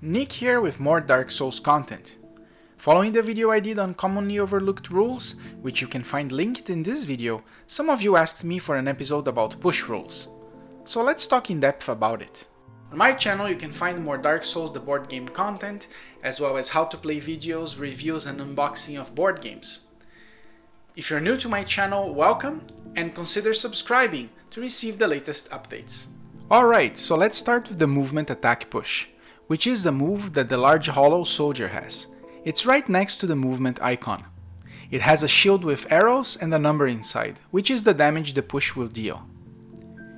Nick here with more Dark Souls content. Following the video I did on commonly overlooked rules, which you can find linked in this video, some of you asked me for an episode about push rules. So let's talk in depth about it. On my channel you can find more Dark Souls the board game content, as well as how to play videos, reviews and unboxing of board games. If you're new to my channel, welcome, and consider subscribing to receive the latest updates. Alright, so let's start with the movement attack push, which is the move that the large hollow soldier has. It's right next to the movement icon. It has a shield with arrows and a number inside, which is the damage the push will deal.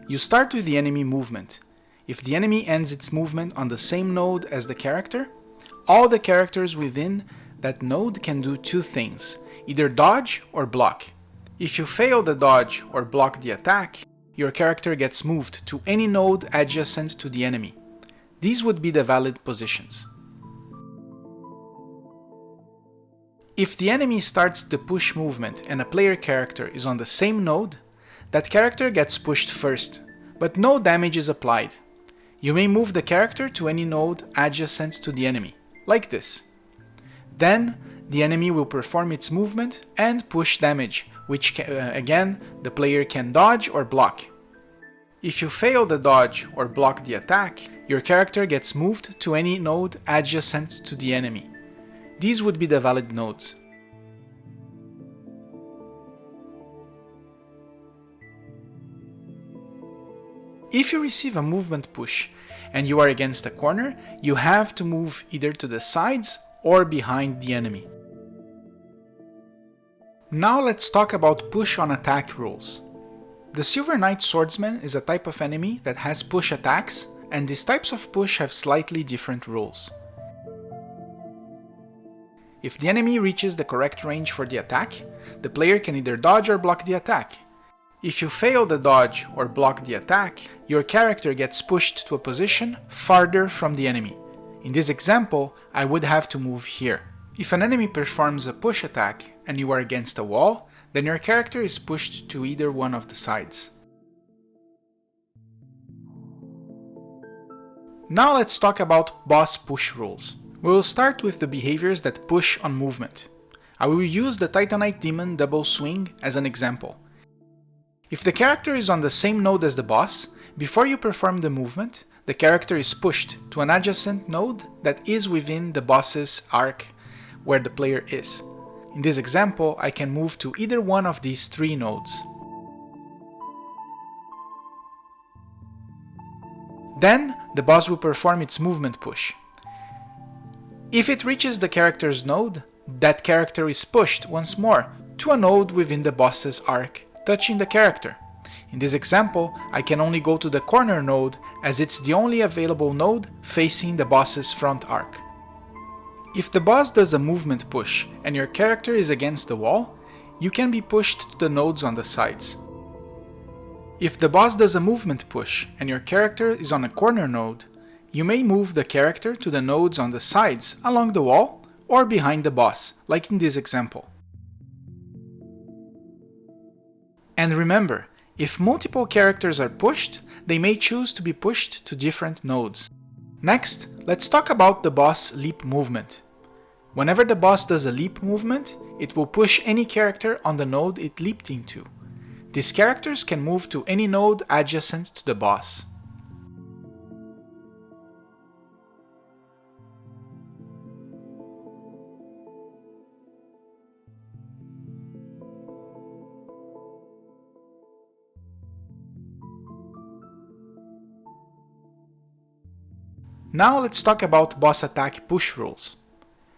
You start with the enemy movement. If the enemy ends its movement on the same node as the character, all the characters within that node can do two things, either dodge or block. If you fail the dodge or block the attack, your character gets moved to any node adjacent to the enemy. These would be the valid positions. If the enemy starts the push movement and a player character is on the same node, that character gets pushed first, but no damage is applied. You may move the character to any node adjacent to the enemy, like this. Then, the enemy will perform its movement and push damage, which again, the player can dodge or block. If you fail the dodge or block the attack, your character gets moved to any node adjacent to the enemy. These would be the valid nodes. If you receive a movement push and you are against a corner, you have to move either to the sides or behind the enemy. Now let's talk about push on attack rules. The Silver Knight Swordsman is a type of enemy that has push attacks, and these types of push have slightly different rules. If the enemy reaches the correct range for the attack, the player can either dodge or block the attack. If you fail the dodge or block the attack, your character gets pushed to a position farther from the enemy. In this example, I would have to move here. If an enemy performs a push attack and you are against a wall, then your character is pushed to either one of the sides. Now let's talk about boss push rules. We will start with the behaviors that push on movement. I will use the Titanite Demon double swing as an example. If the character is on the same node as the boss, before you perform the movement, the character is pushed to an adjacent node that is within the boss's arc where the player is. In this example, I can move to either one of these three nodes. Then, the boss will perform its movement push. If it reaches the character's node, that character is pushed once more to a node within the boss's arc, touching the character. In this example, I can only go to the corner node as it's the only available node facing the boss's front arc. If the boss does a movement push and your character is against the wall, you can be pushed to the nodes on the sides. If the boss does a movement push and your character is on a corner node, you may move the character to the nodes on the sides along the wall or behind the boss, like in this example. And remember, if multiple characters are pushed, they may choose to be pushed to different nodes. Next, let's talk about the boss leap movement. Whenever the boss does a leap movement, it will push any character on the node it leaped into. These characters can move to any node adjacent to the boss. Now let's talk about boss attack push rules.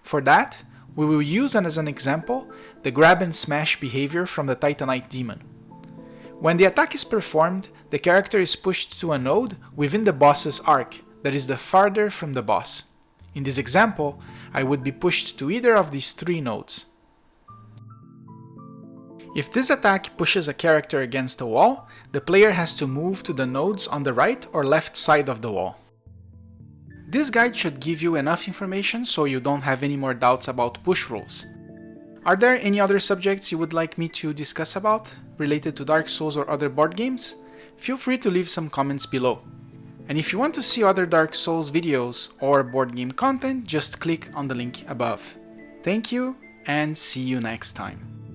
For that, we will use as an example the grab and smash behavior from the Titanite Demon. When the attack is performed, the character is pushed to a node within the boss's arc that is the farther from the boss. In this example, I would be pushed to either of these three nodes. If this attack pushes a character against a wall, the player has to move to the nodes on the right or left side of the wall. This guide should give you enough information so you don't have any more doubts about push rules. Are there any other subjects you would like me to discuss about, related to Dark Souls or other board games? Feel free to leave some comments below. And if you want to see other Dark Souls videos or board game content, just click on the link above. Thank you and see you next time.